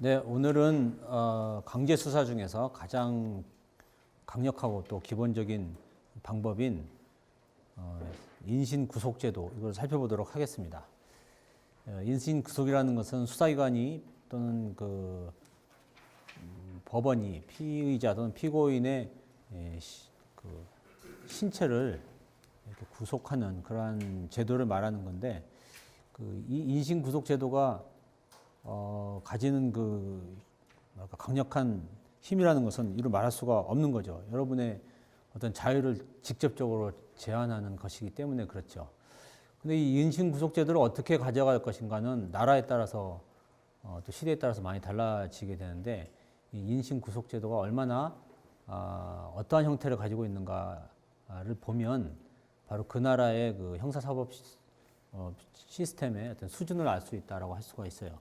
네, 오늘은 강제 수사 중에서 가장 강력하고 또 기본적인 방법인 인신구속제도 이걸 살펴보도록 하겠습니다. 인신구속이라는 것은 수사기관이 또는 법원이 피의자 또는 피고인의 신체를 이렇게 구속하는 그러한 제도를 말하는 건데, 이 인신구속제도가 가지는 강력한 힘이라는 것은 이루 말할 수가 없는 거죠. 여러분의 어떤 자유를 직접적으로 제한하는 것이기 때문에 그렇죠. 근데 이 인신구속제도를 어떻게 가져갈 것인가는 나라에 따라서 또 시대에 따라서 많이 달라지게 되는데, 이 인신구속제도가 얼마나 어떠한 형태를 가지고 있는가를 보면 바로 그 나라의 그 형사사법 시스템의 어떤 수준을 알 수 있다라고 할 수가 있어요.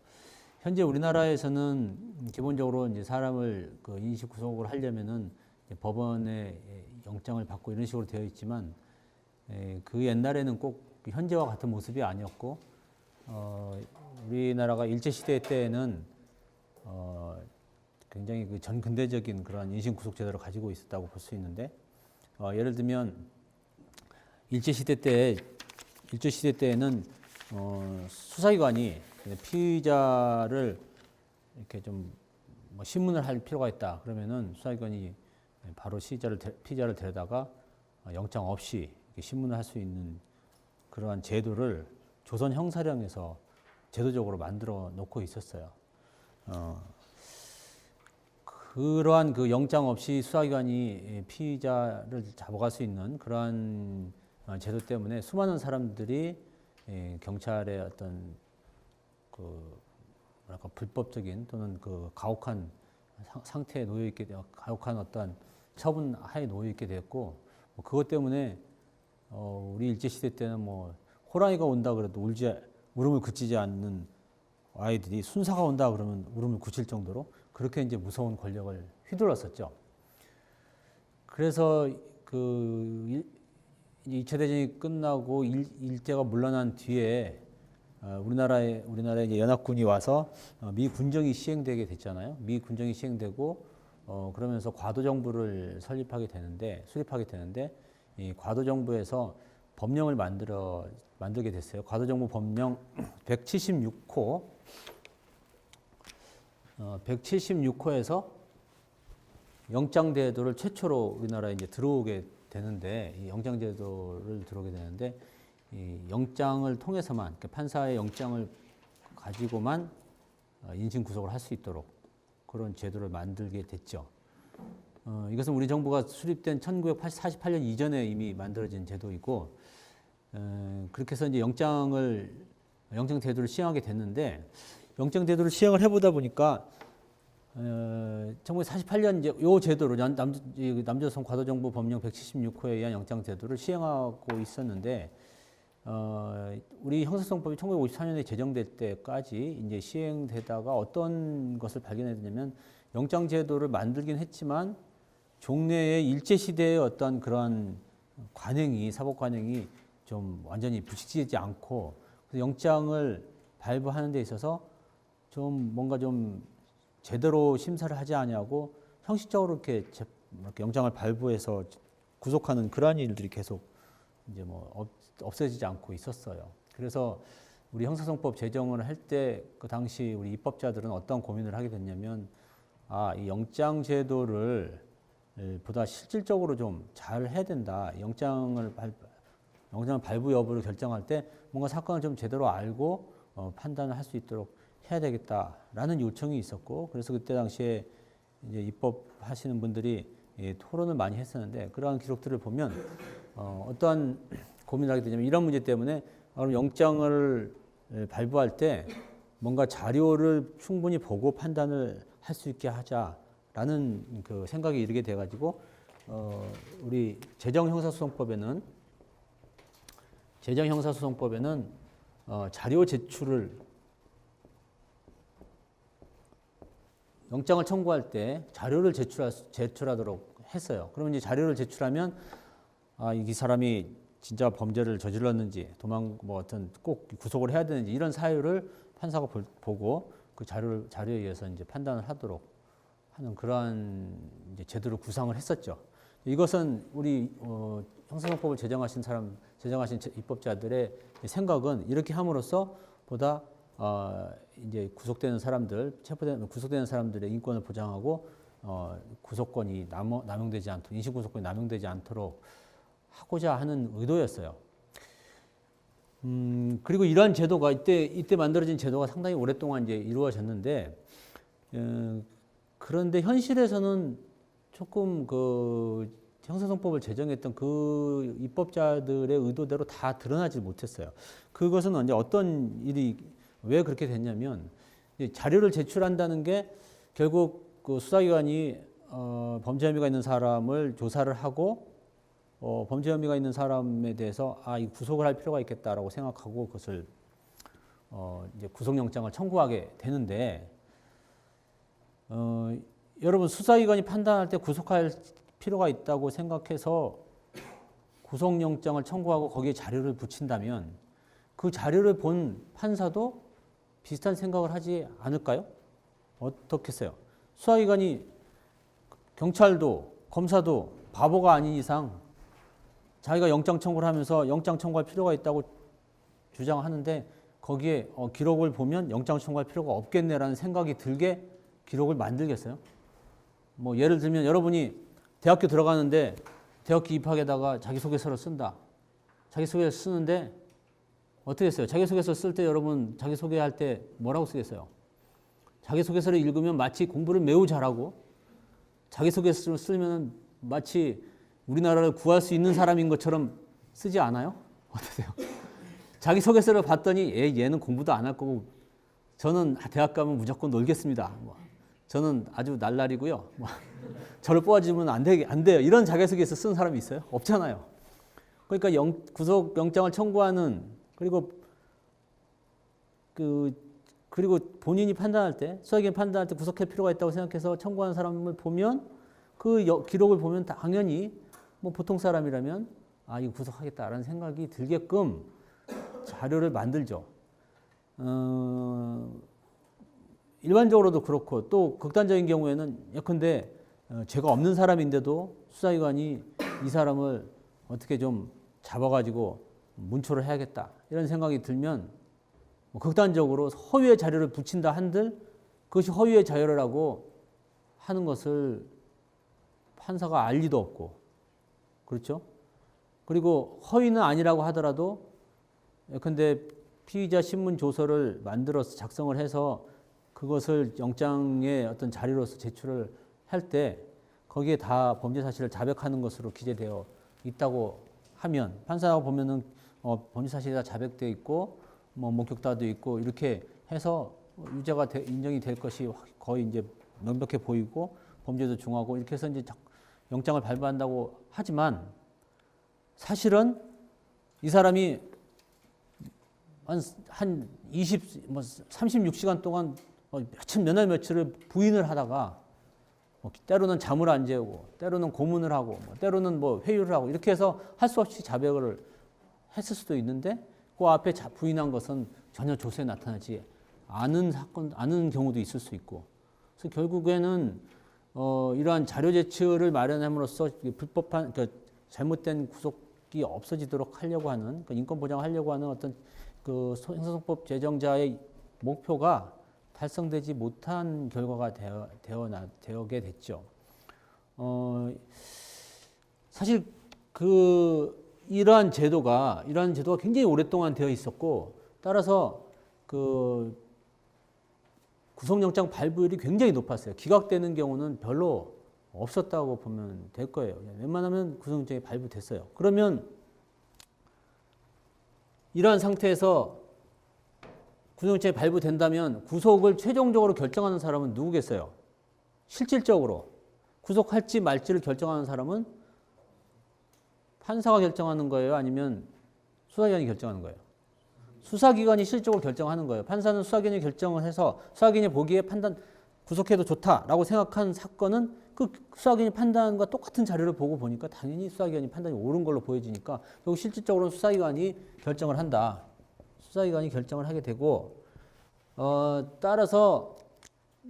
현재 우리나라에서는 기본적으로 이제 사람을 인신구속을 하려면은 법원의 영장을 받고 이런 식으로 되어 있지만, 그 옛날에는 꼭 현재와 같은 모습이 아니었고, 우리나라가 일제시대 때에는 굉장히 그 전근대적인 그런 인신구속제도를 가지고 있었다고 볼 수 있는데, 예를 들면 일제시대 때에는 수사기관이 피의자를 이렇게 좀 신문을 할 필요가 있다. 그러면은 수사기관이 바로 피의자를 데려다가 영장 없이 신문을 할 수 있는 그러한 제도를 조선 형사령에서 제도적으로 만들어 놓고 있었어요. 그러한 그 영장 없이 수사기관이 피의자를 잡아갈 수 있는 그러한 제도 때문에 수많은 사람들이 경찰의 어떤 불법적인 또는 가혹한 상태에 놓여 있게 되어, 가혹한 어떤 처분 하에 놓여 있게 됐고, 그것 때문에 우리 일제 시대 때는 호랑이가 온다 그래도 울음을 그치지 않는 아이들이 순사가 온다 그러면 울음을 그칠 정도로 그렇게 이제 무서운 권력을 휘둘렀었죠. 그래서 2차 대전이 끝나고 일제가 물러난 뒤에 우리나라에 이제 연합군이 와서 미 군정이 시행되게 됐잖아요. 미 군정이 시행되고 그러면서 과도 정부를 수립하게 되는데 이 과도 정부에서 법령을 만들게 됐어요. 과도 정부 법령 176호 176호에서 영장제도를 최초로 우리나라에 이제 들어오게 되는데, 이 영장제도를 들어오게 되는데, 이 영장을 통해서만, 그러니까 판사의 영장을 가지고만 인신구속을 할 수 있도록 그런 제도를 만들게 됐죠. 이것은 우리 정부가 수립된 1948년 이전에 이미 만들어진 제도이고, 그렇게 해서 이제 영장제도를 시행하게 됐는데, 영장제도를 시행을 해보다 보니까 1948년 이제 요 제도로 남조선 과도정부 법령 176호에 의한 영장제도를 시행하고 있었는데, 우리 형사소송법이 1954년에 제정될 때까지 이제 시행되다가 어떤 것을 발견했냐면, 영장제도를 만들긴 했지만 종래의 일제시대의 어떤 그러한 사법 관행이 좀 완전히 부식지지 않고, 그래서 영장을 발부하는 데 있어서 뭔가 제대로 심사를 하지 않냐고 형식적으로 이렇게 영장을 발부해서 구속하는 그러한 일들이 계속 이제 없어지지 않고 있었어요. 그래서 우리 형사소송법 제정을 할 때 그 당시 우리 입법자들은 어떤 고민을 하게 됐냐면, 이 영장 제도를 보다 실질적으로 좀 잘 해야 된다. 영장 발부 여부를 결정할 때 뭔가 사건을 좀 제대로 알고 판단을 할 수 있도록 해야 되겠다라는 요청이 있었고, 그래서 그때 당시에 이제 입법하시는 분들이 토론을 많이 했었는데, 그러한 기록들을 보면 어떠한 고민을 하게 되냐면, 이런 문제 때문에 그럼 영장을 발부할 때 뭔가 자료를 충분히 보고 판단을 할 수 있게 하자라는 그 생각이 이르게 돼가지고, 우리 제정형사소송법에는 자료 제출을, 영장을 청구할 때 자료를 제출하도록 했어요. 그러면 이제 자료를 제출하면 이 사람이 진짜 범죄를 저질렀는지, 꼭 구속을 해야 되는지 이런 사유를 판사가 보고, 그 자료에 의해서 이제 판단을 하도록 하는 그러한 이제 제도를 구상을 했었죠. 이것은 우리 형사소송법을 제정하신 입법자들의 생각은 이렇게 함으로써 보다 이제 구속되는 사람들의 인권을 보장하고 구속권이 남용되지 않도록, 인신구속권이 남용되지 않도록 하고자 하는 의도였어요. 그리고 이러한 제도가 이때 만들어진 제도가 상당히 오랫동안 이제 이루어졌는데, 그런데 현실에서는 조금 그 형사소송법을 제정했던 그 입법자들의 의도대로 다 드러나지 못했어요. 그것은 이제 어떤 일이 왜 그렇게 됐냐면, 자료를 제출한다는 게 결국 그 수사기관이 범죄 혐의가 있는 사람을 조사를 하고 범죄 혐의가 있는 사람에 대해서 이 구속을 할 필요가 있겠다라고 생각하고 그것을 이제 구속영장을 청구하게 되는데, 여러분 수사기관이 판단할 때 구속할 필요가 있다고 생각해서 구속영장을 청구하고 거기에 자료를 붙인다면 그 자료를 본 판사도 비슷한 생각을 하지 않을까요? 어떻겠어요? 수사기관이, 경찰도 검사도 바보가 아닌 이상 자기가 영장 청구를 하면서 영장 청구할 필요가 있다고 주장하는데 거기에 기록을 보면 영장 청구할 필요가 없겠네라는 생각이 들게 기록을 만들겠어요? 뭐 예를 들면 여러분이 대학교 들어가는데 대학교 입학에다가 자기소개서를 쓴다. 자기소개서 쓰는데 어떻게 했어요? 자기소개서 쓸 때 여러분 자기소개할 때 뭐라고 쓰겠어요? 자기소개서를 읽으면 마치 공부를 매우 잘하고, 자기소개서를 쓰면 마치 우리나라를 구할 수 있는 사람인 것처럼 쓰지 않아요? 어떠세요? 자기소개서를 봤더니 얘는 공부도 안 할 거고 저는 대학 가면 무조건 놀겠습니다. 저는 아주 날라리고요. 저를 뽑아주면 안 돼요. 이런 자기소개서 쓴 사람이 있어요? 없잖아요. 그러니까 구속 영장을 청구하는, 그리고 본인이 판단할 때, 수사기관이 판단할 때 구속할 필요가 있다고 생각해서 청구하는 사람을 보면 그 기록을 보면 당연히 뭐 보통 사람이라면 이거 구속하겠다라는 생각이 들게끔 자료를 만들죠. 일반적으로도 그렇고 또 극단적인 경우에는 예컨대 죄가 없는 사람인데도 수사기관이 이 사람을 어떻게 좀 잡아가지고 문초를 해야겠다 이런 생각이 들면 극단적으로 허위의 자료를 붙인다 한들 그것이 허위의 자료라고 하는 것을 판사가 알 리도 없고, 그렇죠? 그리고 허위는 아니라고 하더라도 예컨대 피의자 신문 조서를 만들어서 작성을 해서 그것을 영장의 어떤 자료로서 제출을 할 때 거기에 다 범죄 사실을 자백하는 것으로 기재되어 있다고 하면 판사가 보면은 범죄 사실이 다 자백되어 있고 목격다도 있고 이렇게 해서 유죄가 인정이 될 것이 거의 이제 명백해 보이고 범죄도 중하고 이렇게 해서 이제 영장을 발부한다고 하지만 사실은 이 사람이 한 36시간 동안 몇 날 며칠을 부인을 하다가 때로는 잠을 안 재우고 때로는 고문을 하고 때로는 회유를 하고 이렇게 해서 할 수 없이 자백을 했을 수도 있는데 그 앞에 부인한 것은 전혀 조서에 나타나지 않은 경우도 있을 수 있고, 그래서 결국에는 이러한 자료 제출을 마련함으로써 불법한 잘못된 구속이 없어지도록 하려고 하는, 그러니까 인권 보장하려고 하는 어떤 그 형사소송법 제정자의 목표가 달성되지 못한 결과가 되어게 됐죠. 사실 이러한 제도가 굉장히 오랫동안 되어 있었고, 따라서 그 구속영장 발부율이 굉장히 높았어요. 기각되는 경우는 별로 없었다고 보면 될 거예요. 웬만하면 구속영장이 발부됐어요. 그러면 이러한 상태에서 구속영장이 발부된다면 구속을 최종적으로 결정하는 사람은 누구겠어요? 실질적으로 구속할지 말지를 결정하는 사람은 판사가 결정하는 거예요? 아니면 수사기관이 결정하는 거예요? 수사기관이 실질적으로 결정하는 거예요. 판사는 수사기관이 결정을 해서 수사기관이 보기에 구속해도 좋다라고 생각한 사건은 그 수사기관이 판단과 똑같은 자료를 보고 보니까 당연히 수사기관이 판단이 옳은 걸로 보여지니까 결국 실질적으로는 수사기관이 결정을 한다. 수사기관이 결정을 하게 되고, 따라서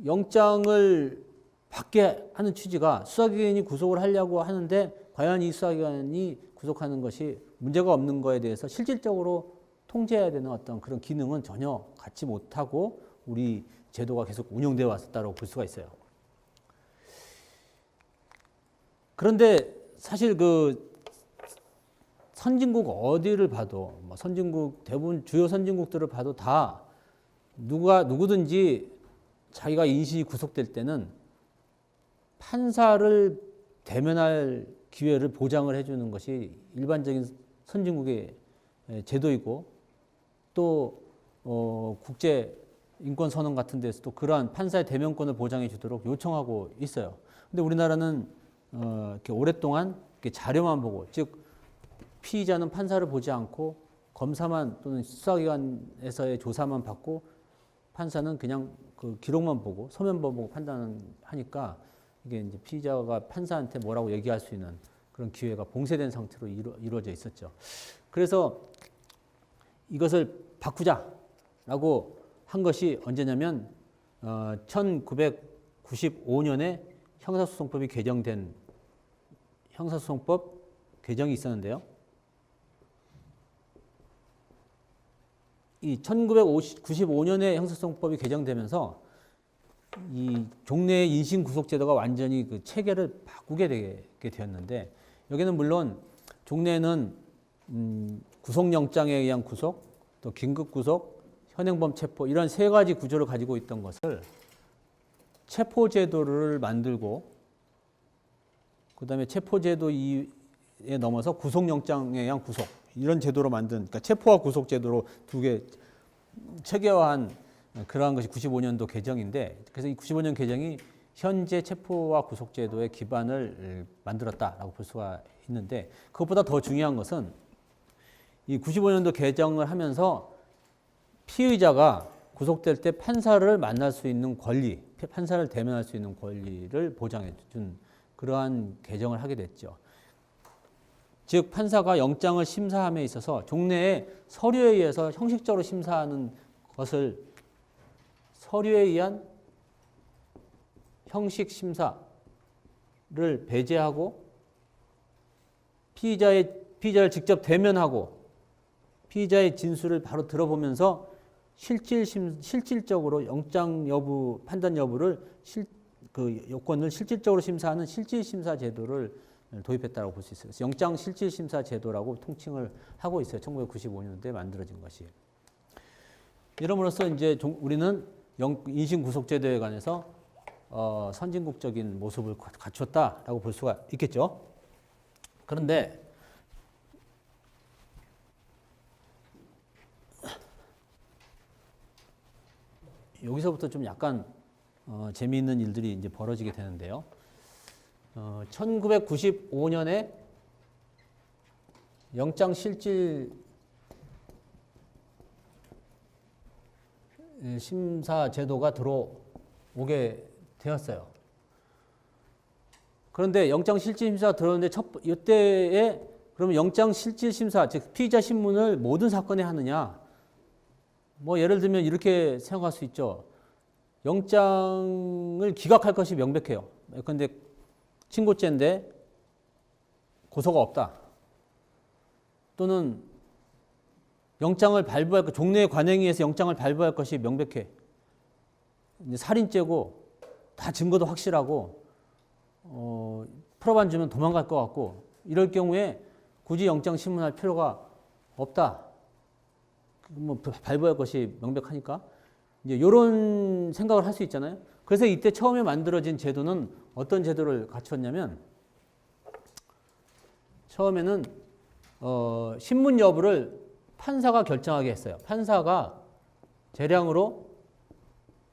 영장을 받게 하는 취지가 수사기관이 구속을 하려고 하는데 과연 이 수사기관이 구속하는 것이 문제가 없는 거에 대해서 실질적으로 통제해야 되는 어떤 그런 기능은 전혀 갖지 못하고 우리 제도가 계속 운영되어 왔다고 볼 수가 있어요. 그런데 사실 그 선진국 어디를 봐도 뭐 선진국 대부분 주요 선진국들을 봐도 다 누구든지 자기가 인신이 구속될 때는 판사를 대면할 기회를 보장을 해주는 것이 일반적인 선진국의 제도이고 또 국제 인권 선언 같은 데서도 그러한 판사의 대면권을 보장해 주도록 요청하고 있어요. 근데 우리나라는 이렇게 오랫동안 이렇게 자료만 보고, 즉 피의자는 판사를 보지 않고 검사만 또는 수사기관에서의 조사만 받고 판사는 그냥 그 기록만 보고 서면만 보고 판단하니까 이게 이제 피의자가 판사한테 뭐라고 얘기할 수 있는 그런 기회가 봉쇄된 상태로 이루어져 있었죠. 그래서 이것을 바꾸자라고 한 것이 언제냐면 1995년에 형사소송법이 개정된 형사소송법 개정이 있었는데요. 이 1995년에 형사소송법이 개정되면서 이 종래의 인신구속제도가 완전히 그 체계를 바꾸게 되게 되었는데, 여기는 물론 종래는 구속영장에 의한 구속, 또 긴급구속, 현행범 체포 이런 세 가지 구조를 가지고 있던 것을 체포제도를 만들고 그다음에 체포제도에 넘어서 구속영장에 의한 구속 이런 제도로 만든, 그러니까 체포와 구속 제도로 두 개 체계화한 그러한 것이 95년도 개정인데, 그래서 이 95년 개정이 현재 체포와 구속 제도의 기반을 만들었다라고 볼 수가 있는데, 그것보다 더 중요한 것은 이 95년도 개정을 하면서 피의자가 구속될 때 판사를 만날 수 있는 권리, 판사를 대면할 수 있는 권리를 보장해 준 그러한 개정을 하게 됐죠. 즉 판사가 영장을 심사함에 있어서 종래의 서류에 의해서 형식적으로 심사하는 것을 서류에 의한 형식 심사를 배제하고 피의자를 직접 대면하고 피의자의 진술을 바로 들어보면서 실질적으로 영장 여부, 판단 여부를 그 요건을 실질적으로 심사하는 실질심사 제도를 도입했다고 볼 수 있어요. 그래서 영장 실질심사 제도라고 통칭을 하고 있어요. 1995년도에 만들어진 것이. 이름으로써 이제 우리는 인신구속제도에 관해서 선진국적인 모습을 갖췄다라고 볼 수가 있겠죠. 그런데 여기서부터 좀 약간 재미있는 일들이 이제 벌어지게 되는데요. 1995년에 영장 실질 심사 제도가 들어오게 되었어요. 그런데 영장 실질 심사가 들어오는데 이때에 그러면 영장 실질 심사, 즉 피의자 신문을 모든 사건에 하느냐? 뭐 예를 들면 이렇게 생각할 수 있죠. 영장을 기각할 것이 명백해요. 그런데 친고죄인데 고소가 없다. 또는 영장을 발부할 것, 종래의 관행위에서 영장을 발부할 것이 명백해. 살인죄고 다 증거도 확실하고 풀어만 주면 도망갈 것 같고, 이럴 경우에 굳이 영장 신문할 필요가 없다. 뭐 발부할 것이 명백하니까 이제 이런 생각을 할 수 있잖아요. 그래서 이때 처음에 만들어진 제도는 어떤 제도를 갖췄냐면, 처음에는 신문 여부를 판사가 결정하게 했어요. 판사가 재량으로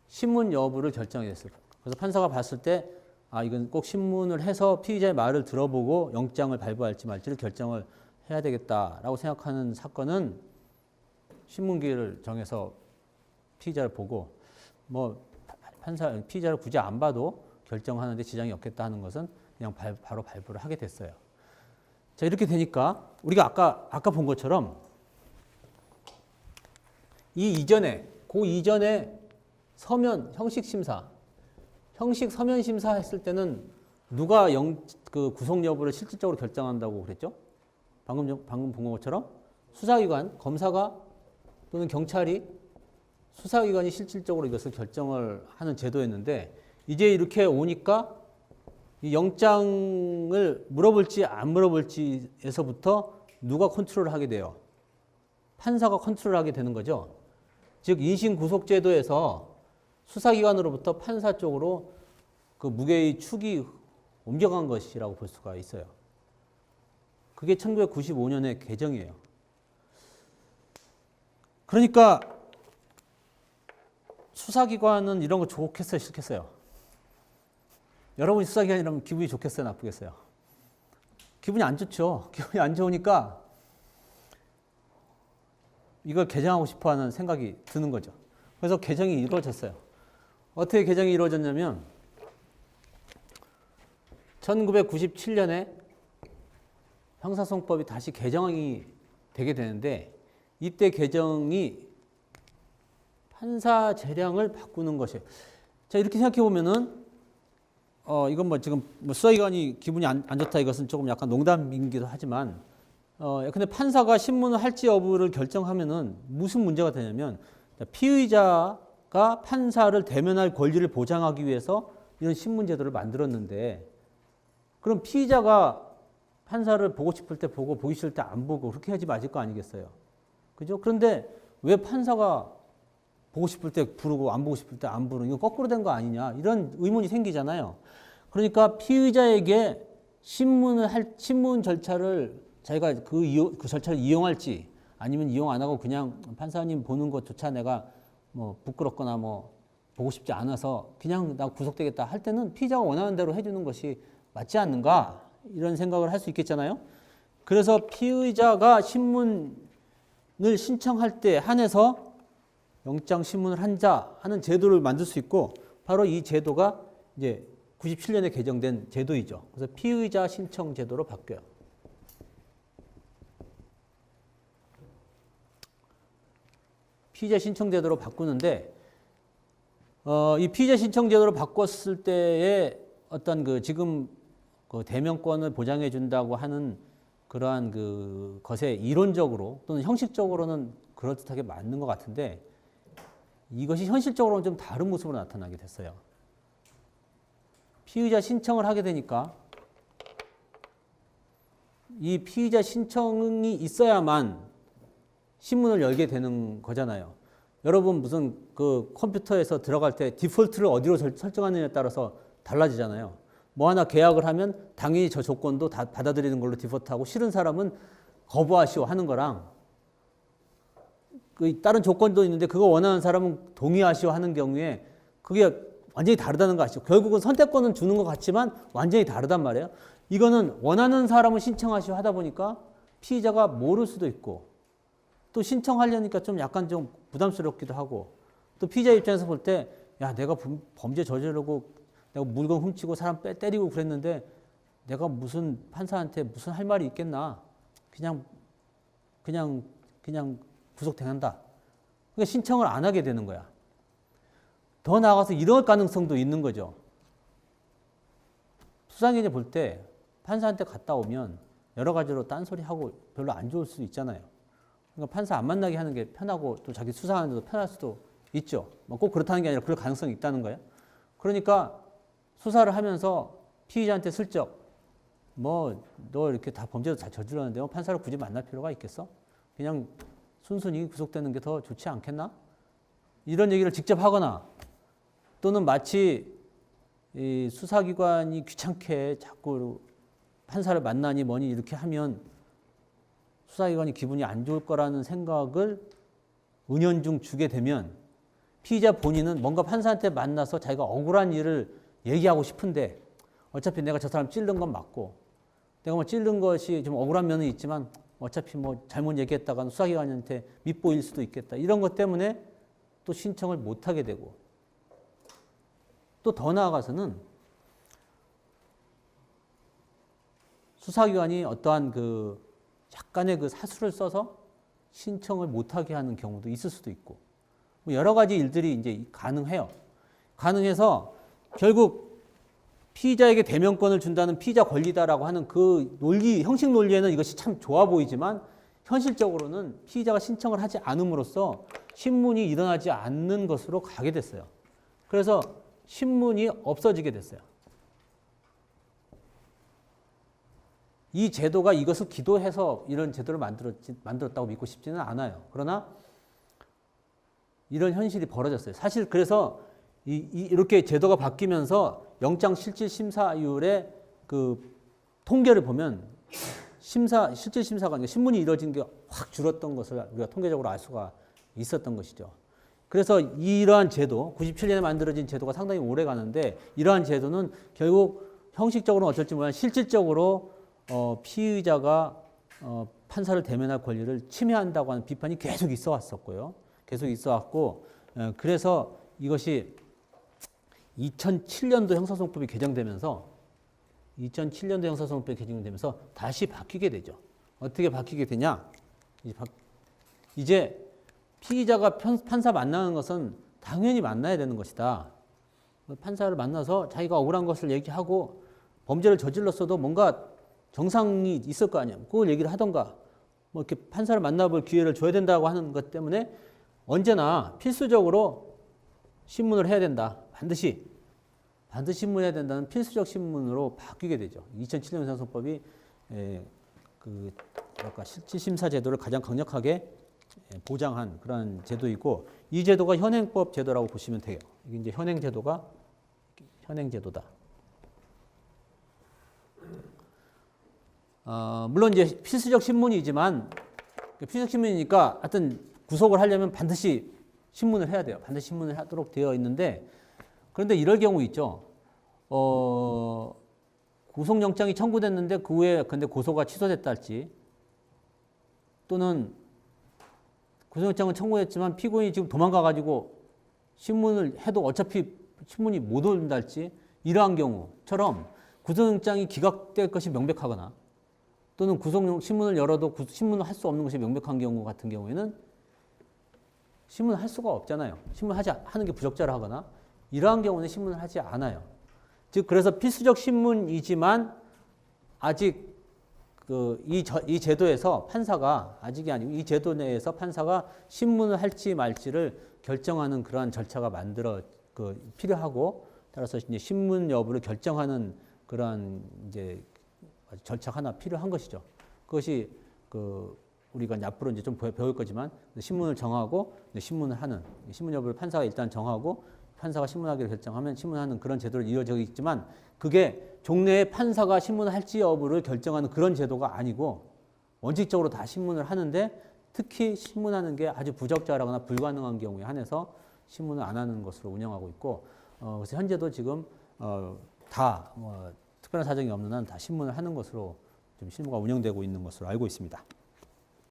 신문 여부를 결정하게 했어요. 그래서 판사가 봤을 때 이건 꼭 신문을 해서 피의자의 말을 들어보고 영장을 발부할지 말지를 결정을 해야 되겠다라고 생각하는 사건은 신문기를 정해서 피의자를 보고, 뭐 피의자를 굳이 안 봐도 결정하는데 지장이 없겠다 하는 것은 그냥 바로 발부를 하게 됐어요. 자, 이렇게 되니까 우리가 아까 본 것처럼 그 이전에 서면 형식 심사, 형식 서면 심사 했을 때는 누가 그 구속 여부를 실질적으로 결정한다고 그랬죠? 방금 본 것처럼 수사기관, 검사가 또는 경찰이 수사기관이 실질적으로 이것을 결정을 하는 제도였는데 이제 이렇게 오니까 이 영장을 물어볼지 안 물어볼지에서부터 누가 컨트롤을 하게 돼요? 판사가 컨트롤하게 되는 거죠. 즉 인신구속제도에서 수사기관으로부터 판사 쪽으로 그 무게의 축이 옮겨간 것이라고 볼 수가 있어요. 그게 1995년의 개정이에요. 그러니까 수사기관은 이런 거 좋겠어요, 싫겠어요? 여러분이 수사기관이라면 기분이 좋겠어요, 나쁘겠어요? 기분이 안 좋죠. 기분이 안 좋으니까 이걸 개정하고 싶어하는 생각이 드는 거죠. 그래서 개정이 이루어졌어요. 어떻게 개정이 이루어졌냐면 1997년에 형사소송법이 다시 개정이 되게 되는데 이때 개정이 판사 재량을 바꾸는 것이에요. 자, 이렇게 생각해 보면은 이건 뭐 지금 뭐 수사기관이 기분이 안 좋다 이것은 조금 약간 농담이기도 하지만 근데 판사가 신문을 할지 여부를 결정하면은 무슨 문제가 되냐면 피의자가 판사를 대면할 권리를 보장하기 위해서 이런 신문 제도를 만들었는데 그럼 피의자가 판사를 보고 싶을 때 보고 보기 싫을 때 안 보고 그렇게 하지 맞을 거 아니겠어요. 그죠? 그런데 왜 판사가 보고 싶을 때 부르고 안 보고 싶을 때 안 부르는 이거 거꾸로 된 거 아니냐 이런 의문이 생기잖아요. 그러니까 피의자에게 신문 절차를 자기가 그 절차를 이용할지 아니면 이용 안 하고 그냥 판사님 보는 것조차 내가 뭐 부끄럽거나 뭐 보고 싶지 않아서 그냥 나 구속되겠다 할 때는 피의자가 원하는 대로 해주는 것이 맞지 않는가 이런 생각을 할 수 있겠잖아요. 그래서 피의자가 신문을 신청할 때 한해서 영장 신문을 한자 하는 제도를 만들 수 있고 바로 이 제도가 이제 97년에 개정된 제도이죠. 그래서 피의자 신청 제도로 바뀌어요. 피의자 신청 제도로 바꾸는데 이 피의자 신청 제도로 바꿨을 때의 어떤 그 지금 그 대면권을 보장해 준다고 하는 그러한 그 것에 이론적으로 또는 형식적으로는 그럴듯하게 맞는 것 같은데 이것이 현실적으로는 좀 다른 모습으로 나타나게 됐어요. 피의자 신청을 하게 되니까 이 피의자 신청이 있어야만 신문을 열게 되는 거잖아요. 여러분 무슨 그 컴퓨터에서 들어갈 때 디폴트를 어디로 설정하느냐에 따라서 달라지잖아요. 뭐 하나 계약을 하면 당연히 저 조건도 다 받아들이는 걸로 디폴트하고 싫은 사람은 거부하시오 하는 거랑 그 다른 조건도 있는데 그거 원하는 사람은 동의하시오 하는 경우에 그게 완전히 다르다는 거 아시죠? 결국은 선택권은 주는 것 같지만 완전히 다르단 말이에요. 이거는 원하는 사람을 신청하시오 하다 보니까 피의자가 모를 수도 있고 또 신청하려니까 좀 약간 좀 부담스럽기도 하고 또 피의자 입장에서 볼 때 야 내가 범죄 저지르고 내가 물건 훔치고 사람 때리고 그랬는데 내가 무슨 판사한테 무슨 할 말이 있겠나 그냥 구속당한다. 그러니까 신청을 안 하게 되는 거야. 더 나아가서 이럴 가능성도 있는 거죠. 수사기관이 볼 때 판사한테 갔다 오면 여러 가지로 딴소리하고 별로 안 좋을 수도 있잖아요. 그러니까 판사 안 만나게 하는 게 편하고 또 자기 수사하는 데도 편할 수도 있죠. 뭐 꼭 그렇다는 게 아니라 그럴 가능성이 있다는 거예요. 그러니까 수사를 하면서 피의자한테 슬쩍 뭐 너 이렇게 다 범죄도 다 저질렀는데 판사를 굳이 만날 필요가 있겠어? 그냥 순순히 구속되는 게 더 좋지 않겠나? 이런 얘기를 직접 하거나 또는 마치 이 수사기관이 귀찮게 자꾸 판사를 만나니 뭐니 이렇게 하면 수사기관이 기분이 안 좋을 거라는 생각을 은연중 주게 되면 피의자 본인은 뭔가 판사한테 만나서 자기가 억울한 일을 얘기하고 싶은데 어차피 내가 저 사람 찔른 건 맞고 내가 뭐 찔른 것이 좀 억울한 면은 있지만 어차피 뭐 잘못 얘기했다가는 수사기관한테 밉보일 수도 있겠다. 이런 것 때문에 또 신청을 못 하게 되고 또 더 나아가서는 수사기관이 어떠한 그 약간의 그 사수를 써서 신청을 못 하게 하는 경우도 있을 수도 있고 뭐 여러 가지 일들이 이제 가능해요. 가능해서 결국 피의자에게 대면권을 준다는 피의자 권리다라고 하는 그 논리, 형식 논리에는 이것이 참 좋아 보이지만 현실적으로는 피의자가 신청을 하지 않음으로써 신문이 일어나지 않는 것으로 가게 됐어요. 그래서 신문이 없어지게 됐어요. 이 제도가 이것을 기도해서 이런 제도를 만들었다고 믿고 싶지는 않아요. 그러나 이런 현실이 벌어졌어요. 사실 그래서 이렇게 제도가 바뀌면서 영장실질심사율의 그 통계를 보면 실질심사가 아니라 신문이 이루어진 게 확 줄었던 것을 우리가 통계적으로 알 수가 있었던 것이죠. 그래서 이러한 제도, 97년에 만들어진 제도가 상당히 오래 가는데 이러한 제도는 결국 형식적으로는 어쩔지 몰라 실질적으로 피의자가 판사를 대면할 권리를 침해한다고 하는 비판이 계속 있어 왔었고요. 계속 있어 왔고, 그래서 이것이 2007년도 형사소송법이 개정되면서 다시 바뀌게 되죠. 어떻게 바뀌게 되냐? 이제 피의자가 판사 만나는 것은 당연히 만나야 되는 것이다. 판사를 만나서 자기가 억울한 것을 얘기하고 범죄를 저질렀어도 뭔가 정상이 있을 거 아니에요. 그걸 얘기를 하던가 뭐 이렇게 판사를 만나볼 기회를 줘야 된다고 하는 것 때문에 언제나 필수적으로 신문을 해야 된다. 반드시 신문해야 된다는 필수적 신문으로 바뀌게 되죠. 2007년 형사소송법이 실질심사 제도를 가장 강력하게 보장한 그런 제도이고 이 제도가 현행법 제도라고 보시면 돼요. 이게 이제 현행 제도다. 물론 이제 필수적 신문이지만 필수적 신문이니까 하여튼 구속을 하려면 반드시 신문을 해야 돼요. 반드시 신문을 하도록 되어 있는데 그런데 이럴 경우 있죠. 구속영장이 청구됐는데 그 후에 근데 고소가 취소됐다 할지 또는 구속영장은 청구했지만 피고인이 지금 도망가가지고 신문을 해도 어차피 신문이 못 온다 할지 이러한 경우처럼 구속영장이 기각될 것이 명백하거나 또는 신문을 열어도 신문을 할 수 없는 것이 명백한 경우 같은 경우에는 신문을 할 수가 없잖아요. 하는 게 부적절을 하거나 이러한 경우는 신문을 하지 않아요. 즉 그래서 필수적 신문이지만 아직 이 제도에서 판사가 아직이 아니고 이 제도 내에서 판사가 신문을 할지 말지를 결정하는 그러한 절차가 필요하고 따라서 이제 신문 여부를 결정하는 그러한 이제 절차가 하나 필요한 것이죠. 그것이 우리가 앞으로 이제 좀 배울 거지만 신문을 정하고 신문을 하는 신문 여부를 판사가 일단 정하고 판사가 신문하기로 결정하면 신문하는 그런 제도로 이루어져 있지만 그게 종래의 판사가 신문을 할지 여부를 결정하는 그런 제도가 아니고 원칙적으로 다 신문을 하는데 특히 신문하는 게 아주 부적절하거나 불가능한 경우에 한해서 신문을 안 하는 것으로 운영하고 있고 그래서 현재도 지금 다 특별한 사정이 없는 한 다 신문을 하는 것으로 좀 실무가 운영되고 있는 것으로 알고 있습니다.